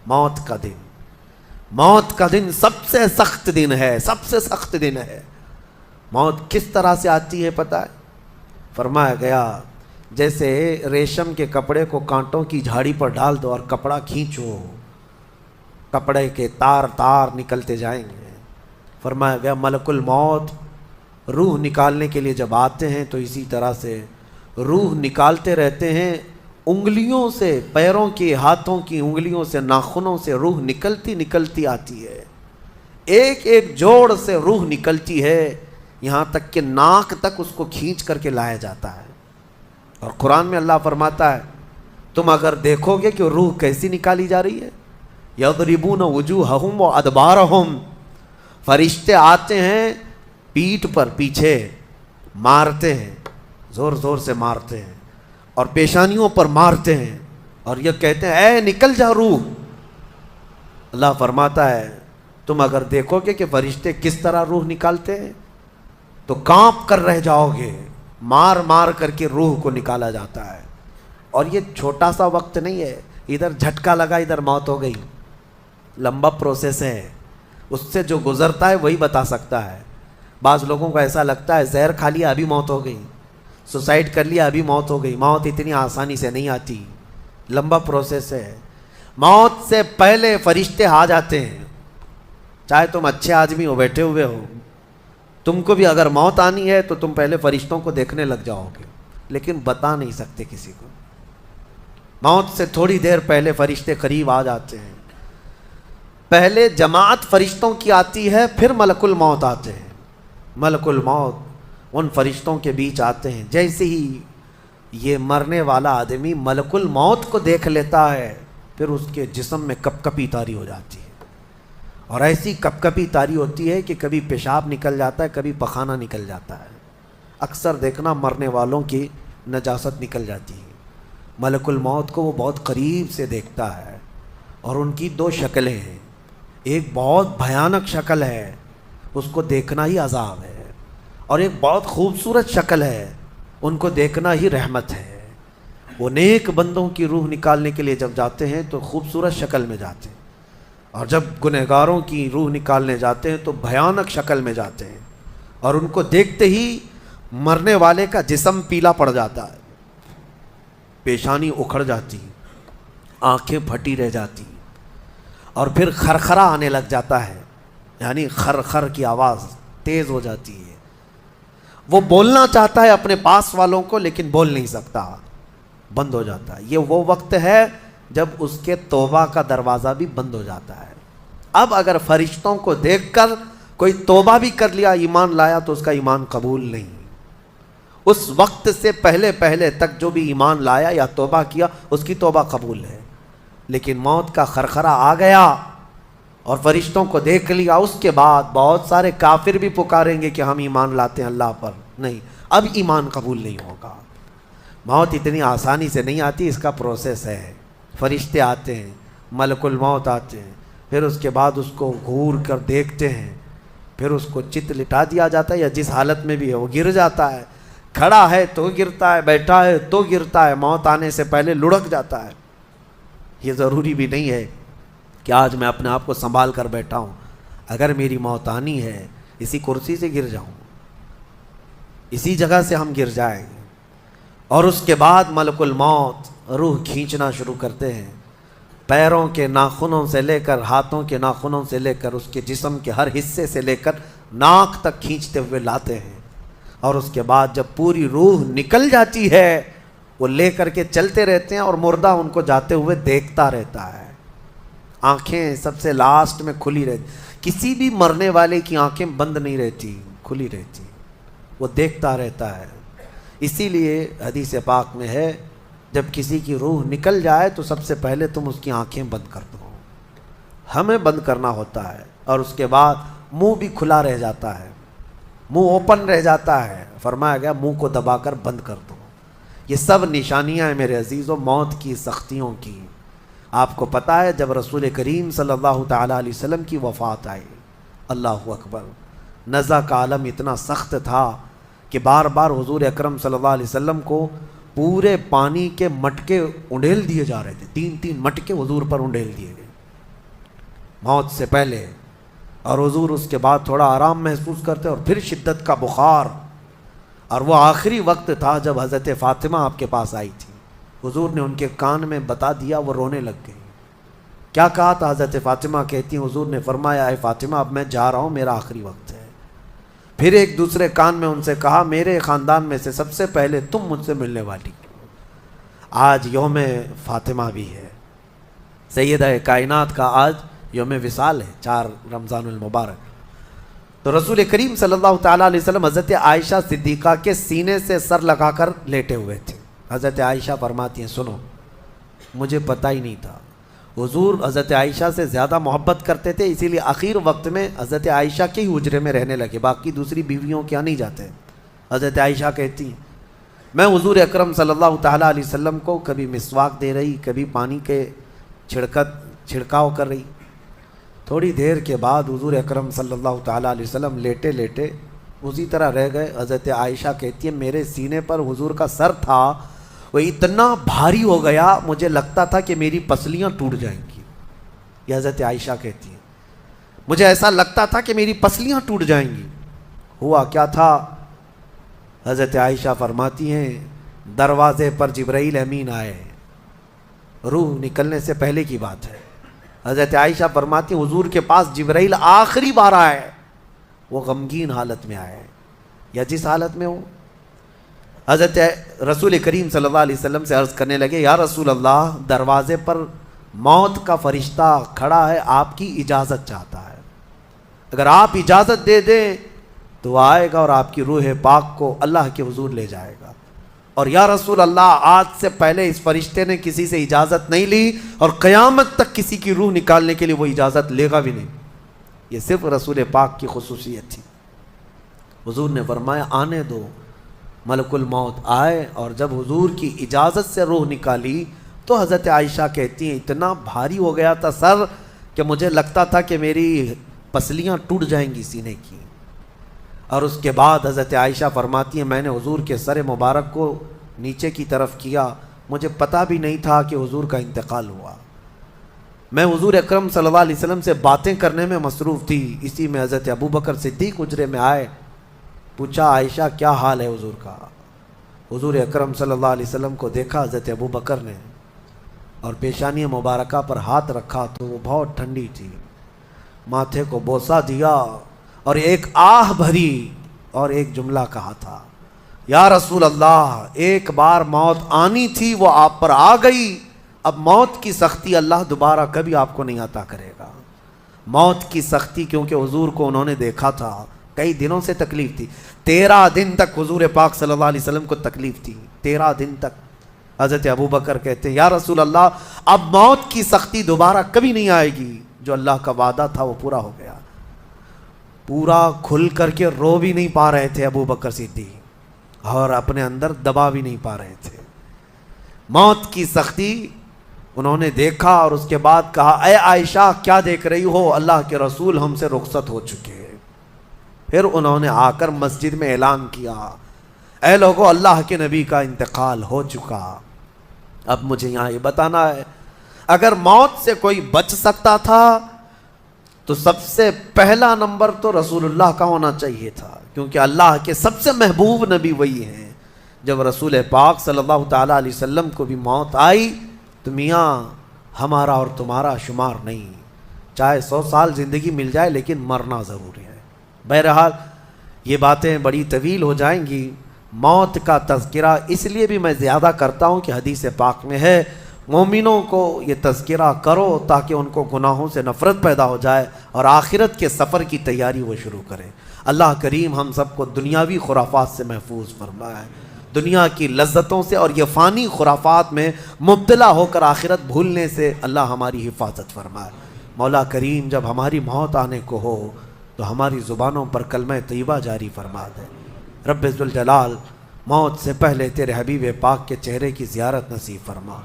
موت کا دن، موت کا دن سب سے سخت دن ہے، سب سے سخت دن ہے۔ موت کس طرح سے آتی ہے پتہ ہے؟ فرمایا گیا جیسے ریشم کے کپڑے کو کانٹوں کی جھاڑی پر ڈال دو اور کپڑا کھینچو، کپڑے کے تار تار نکلتے جائیں گے۔ فرمایا گیا ملک الموت روح نکالنے کے لیے جب آتے ہیں تو اسی طرح سے روح نکالتے رہتے ہیں، انگلیوں سے، پیروں کی، ہاتھوں کی انگلیوں سے، ناخنوں سے روح نکلتی نکلتی آتی ہے، ایک ایک جوڑ سے روح نکلتی ہے، یہاں تک کہ ناک تک اس کو کھینچ کر کے لایا جاتا ہے۔ اور قرآن میں اللہ فرماتا ہے تم اگر دیکھو گے کہ روح کیسی نکالی جا رہی ہے، یضربون وجوہہم وادبارہم، فرشتے آتے ہیں پیٹھ پر، پیچھے مارتے ہیں، زور زور سے مارتے ہیں اور پیشانیوں پر مارتے ہیں اور یہ کہتے ہیں اے نکل جا روح۔ اللہ فرماتا ہے تم اگر دیکھو گے کہ فرشتے کس طرح روح نکالتے ہیں تو کانپ کر رہ جاؤ گے، مار مار کر کے روح کو نکالا جاتا ہے۔ اور یہ چھوٹا سا وقت نہیں ہے، ادھر جھٹکا لگا ادھر موت ہو گئی، لمبا پروسیس ہے، اس سے جو گزرتا ہے وہی بتا سکتا ہے۔ بعض لوگوں کو ایسا لگتا ہے زہر کھا لیا ابھی موت ہو گئی، سوسائڈ کر لیا ابھی موت ہو گئی۔ موت اتنی آسانی سے نہیں آتی، لمبا پروسیس ہے۔ موت سے پہلے فرشتے آ جاتے ہیں، چاہے تم اچھے آدمی ہو، بیٹھے ہوئے ہو، تم کو بھی اگر موت آنی ہے تو تم پہلے فرشتوں کو دیکھنے لگ جاؤ گے، لیکن بتا نہیں سکتے کسی کو۔ موت سے تھوڑی دیر پہلے فرشتے قریب آ جاتے ہیں، پہلے جماعت فرشتوں کی آتی ہے، پھر ملک الموت آتے ہیں۔ ملک الموت ان فرشتوں کے بیچ آتے ہیں، جیسے ہی یہ مرنے والا آدمی ملک الموت کو دیکھ لیتا ہے پھر اس کے جسم میں کپ کپی طاری ہو جاتی ہے، اور ایسی کپ کپی طاری ہوتی ہے کہ کبھی پیشاب نکل جاتا ہے، کبھی پخانہ نکل جاتا ہے۔ اکثر دیکھنا مرنے والوں کی نجاست نکل جاتی ہے۔ ملک الموت کو وہ بہت قریب سے دیکھتا ہے، اور ان کی دو شکلیں ہیں، ایک بہت بھیانک شکل ہے، اس کو دیکھنا ہی عذاب ہے، اور ایک بہت خوبصورت شکل ہے، ان کو دیکھنا ہی رحمت ہے۔ وہ نیک بندوں کی روح نکالنے کے لیے جب جاتے ہیں تو خوبصورت شکل میں جاتے ہیں، اور جب گنہگاروں کی روح نکالنے جاتے ہیں تو بھیانک شکل میں جاتے ہیں، اور ان کو دیکھتے ہی مرنے والے کا جسم پیلا پڑ جاتا ہے، پیشانی اکھڑ جاتی، آنکھیں پھٹی رہ جاتی، اور پھر خرخرا آنے لگ جاتا ہے، یعنی خر کی آواز تیز ہو جاتی ہے۔ وہ بولنا چاہتا ہے اپنے پاس والوں کو لیکن بول نہیں سکتا، بند ہو جاتا ہے۔ یہ وہ وقت ہے جب اس کے توبہ کا دروازہ بھی بند ہو جاتا ہے۔ اب اگر فرشتوں کو دیکھ کر کوئی توبہ بھی کر لیا، ایمان لایا، تو اس کا ایمان قبول نہیں۔ اس وقت سے پہلے پہلے تک جو بھی ایمان لایا یا توبہ کیا اس کی توبہ قبول ہے، لیکن موت کا خرخرا آ گیا اور فرشتوں کو دیکھ لیا، اس کے بعد بہت سارے کافر بھی پکاریں گے کہ ہم ایمان لاتے ہیں اللہ پر، نہیں، اب ایمان قبول نہیں ہوگا۔ موت اتنی آسانی سے نہیں آتی، اس کا پروسیس ہے۔ فرشتے آتے ہیں، ملک الموت آتے ہیں، پھر اس کے بعد اس کو گھور کر دیکھتے ہیں، پھر اس کو چت لٹا دیا جاتا ہے، یا جس حالت میں بھی ہے وہ گر جاتا ہے، کھڑا ہے تو گرتا ہے، بیٹھا ہے تو گرتا ہے، موت آنے سے پہلے لڑک جاتا ہے۔ یہ ضروری بھی نہیں ہے کہ آج میں اپنے آپ کو سنبھال کر بیٹھا ہوں، اگر میری موت آنی ہے اسی کرسی سے گر جاؤں، اسی جگہ سے ہم گر جائیں گے۔ اور اس کے بعد ملک الموت روح کھینچنا شروع کرتے ہیں، پیروں کے ناخنوں سے لے کر، ہاتھوں کے ناخنوں سے لے کر، اس کے جسم کے ہر حصے سے لے کر ناک تک کھینچتے ہوئے لاتے ہیں، اور اس کے بعد جب پوری روح نکل جاتی ہے وہ لے کر کے چلتے رہتے ہیں، اور مردہ ان کو جاتے ہوئے دیکھتا رہتا ہے۔ آنکھیں سب سے لاسٹ میں کھلی رہتی، کسی بھی مرنے والے کی آنکھیں بند نہیں رہتی، کھلی رہتی، وہ دیکھتا رہتا ہے۔ اسی لیے حدیث پاک میں ہے جب کسی کی روح نکل جائے تو سب سے پہلے تم اس کی آنکھیں بند کر دو، ہمیں بند کرنا ہوتا ہے، اور اس کے بعد منہ بھی کھلا رہ جاتا ہے، منہ اوپن رہ جاتا ہے، فرمایا گیا منہ کو دبا کر بند کر دو۔ یہ سب نشانیاں ہیں میرے عزیزوں موت کی سختیوں کی۔ آپ کو پتہ ہے جب رسول کریم صلی اللہ تعالیٰ علیہ وسلم کی وفات آئی، اللہ اکبر، نزع کا عالم اتنا سخت تھا کہ بار بار حضور اکرم صلی اللہ علیہ وسلم کو پورے پانی کے مٹکے انڈیل دیے جا رہے تھے، 3 مٹکے حضور پر انڈیل دیے گئے، موت سے پہلے، اور حضور اس کے بعد تھوڑا آرام محسوس کرتے اور پھر شدت کا بخار، اور وہ آخری وقت تھا جب حضرت فاطمہ آپ کے پاس آئی تھی. حضور نے ان کے کان میں بتا دیا، وہ رونے لگ گئی. کیا کہا تھا؟ حضرت فاطمہ کہتی ہیں حضور نے فرمایا اے فاطمہ اب میں جا رہا ہوں، میرا آخری وقت ہے. پھر ایک دوسرے کان میں ان سے کہا میرے خاندان میں سے سب سے پہلے تم مجھ سے ملنے والی. آج یوم فاطمہ بھی ہے، سیدہ کائنات کا آج یوم وصال ہے، 4 رمضان المبارک. تو رسول کریم صلی اللہ تعالیٰ علیہ وسلم حضرت عائشہ صدیقہ کے سینے سے سر لگا کر لیٹے ہوئے تھے. حضرت عائشہ فرماتی ہیں سنو، مجھے پتہ ہی نہیں تھا. حضور حضرت عائشہ سے زیادہ محبت کرتے تھے، اسی لیے آخر وقت میں حضرت عائشہ کے ہی حجرے میں رہنے لگے، باقی دوسری بیویوں کے یہاں نہیں جاتے. حضرت عائشہ کہتی ہیں میں حضور اکرم صلی اللہ تعالیٰ علیہ وسلم کو کبھی مسواک دے رہی، کبھی پانی کے چھڑکاؤ کر رہی. تھوڑی دیر کے بعد حضور اکرم صلی اللہ تعالیٰ علیہ وسلم لیٹے لیٹے اسی طرح رہ گئے. حضرت عائشہ کہتی ہے میرے سینے پر حضور کا سر تھا، وہ اتنا بھاری ہو گیا مجھے لگتا تھا کہ میری پسلیاں ٹوٹ جائیں گی. یہ حضرت عائشہ کہتی ہیں مجھے ایسا لگتا تھا کہ میری پسلیاں ٹوٹ جائیں گی. ہوا کیا تھا؟ حضرت عائشہ فرماتی ہیں دروازے پر جبرائیل امین آئے، روح نکلنے سے پہلے کی بات ہے. حضرت عائشہ فرماتی ہیں حضور کے پاس جبرائیل آخری بار آئے، وہ غمگین حالت میں آئے یا جس حالت میں ہو. حضرت رسول کریم صلی اللہ علیہ وسلم سے عرض کرنے لگے یا رسول اللہ دروازے پر موت کا فرشتہ کھڑا ہے، آپ کی اجازت چاہتا ہے، اگر آپ اجازت دے دیں تو آئے گا اور آپ کی روح پاک کو اللہ کے حضور لے جائے گا. اور یا رسول اللہ آج سے پہلے اس فرشتے نے کسی سے اجازت نہیں لی اور قیامت تک کسی کی روح نکالنے کے لیے وہ اجازت لے گا بھی نہیں. یہ صرف رسول پاک کی خصوصیت تھی. حضور نے فرمایا آنے دو. ملک الموت آئے اور جب حضور کی اجازت سے روح نکالی تو حضرت عائشہ کہتی ہیں اتنا بھاری ہو گیا تھا سر کہ مجھے لگتا تھا کہ میری پسلیاں ٹوٹ جائیں گی سینے کی. اور اس کے بعد حضرت عائشہ فرماتی ہیں میں نے حضور کے سر مبارک کو نیچے کی طرف کیا، مجھے پتہ بھی نہیں تھا کہ حضور کا انتقال ہوا. میں حضور اکرم صلی اللہ علیہ وسلم سے باتیں کرنے میں مصروف تھی، اسی میں حضرت ابوبکر صدیق حجرے میں آئے. پوچھا عائشہ کیا حال ہے حضور کا؟ حضور اکرم صلی اللہ علیہ وسلم کو دیکھا حضرت ابوبکر نے اور پیشانی مبارکہ پر ہاتھ رکھا تو وہ بہت ٹھنڈی تھی. ماتھے کو بوسہ دیا اور ایک آہ بھری اور ایک جملہ کہا تھا یا رسول اللہ ایک بار موت آنی تھی وہ آپ پر آ گئی، اب موت کی سختی اللہ دوبارہ کبھی آپ کو نہیں عطا کرے گا. موت کی سختی کیونکہ حضور کو انہوں نے دیکھا تھا، کئی دنوں سے تکلیف تھی، 13 دن تک حضور پاک صلی اللہ علیہ وسلم کو تکلیف تھی، 13 دن تک. حضرت ابوبکر کہتے ہیں یا رسول اللہ اب موت کی سختی دوبارہ کبھی نہیں آئے گی، جو اللہ کا وعدہ تھا وہ پورا ہو گیا. پورا کھل کر کے رو بھی نہیں پا رہے تھے ابوبکر صدیق اور اپنے اندر دبا بھی نہیں پا رہے تھے. موت کی سختی انہوں نے دیکھا اور اس کے بعد کہا اے عائشہ کیا دیکھ رہی ہو، اللہ کے رسول ہم سے رخصت ہو چکے. پھر انہوں نے آ کر مسجد میں اعلان کیا اے لوگو اللہ کے نبی کا انتقال ہو چکا. اب مجھے یہاں یہ بتانا ہے اگر موت سے کوئی بچ سکتا تھا تو سب سے پہلا نمبر تو رسول اللہ کا ہونا چاہیے تھا، کیونکہ اللہ کے سب سے محبوب نبی وہی ہیں. جب رسول پاک صلی اللہ تعالیٰ علیہ وسلم کو بھی موت آئی تو میاں ہمارا اور تمہارا شمار نہیں، چاہے 100 سال زندگی مل جائے لیکن مرنا ضروری ہے. بہرحال یہ باتیں بڑی طویل ہو جائیں گی. موت کا تذکرہ اس لیے بھی میں زیادہ کرتا ہوں کہ حدیث پاک میں ہے مومنوں کو یہ تذکرہ کرو تاکہ ان کو گناہوں سے نفرت پیدا ہو جائے اور آخرت کے سفر کی تیاری وہ شروع کریں. اللہ کریم ہم سب کو دنیاوی خرافات سے محفوظ فرمائے، دنیا کی لذتوں سے اور یہ فانی خرافات میں مبتلا ہو کر آخرت بھولنے سے اللہ ہماری حفاظت فرمائے. مولا کریم جب ہماری موت آنے کو ہو تو ہماری زبانوں پر کلمہ طیبہ جاری فرما دے. رب ذوالجلال موت سے پہلے تیرے حبیب پاک کے چہرے کی زیارت نصیب فرما.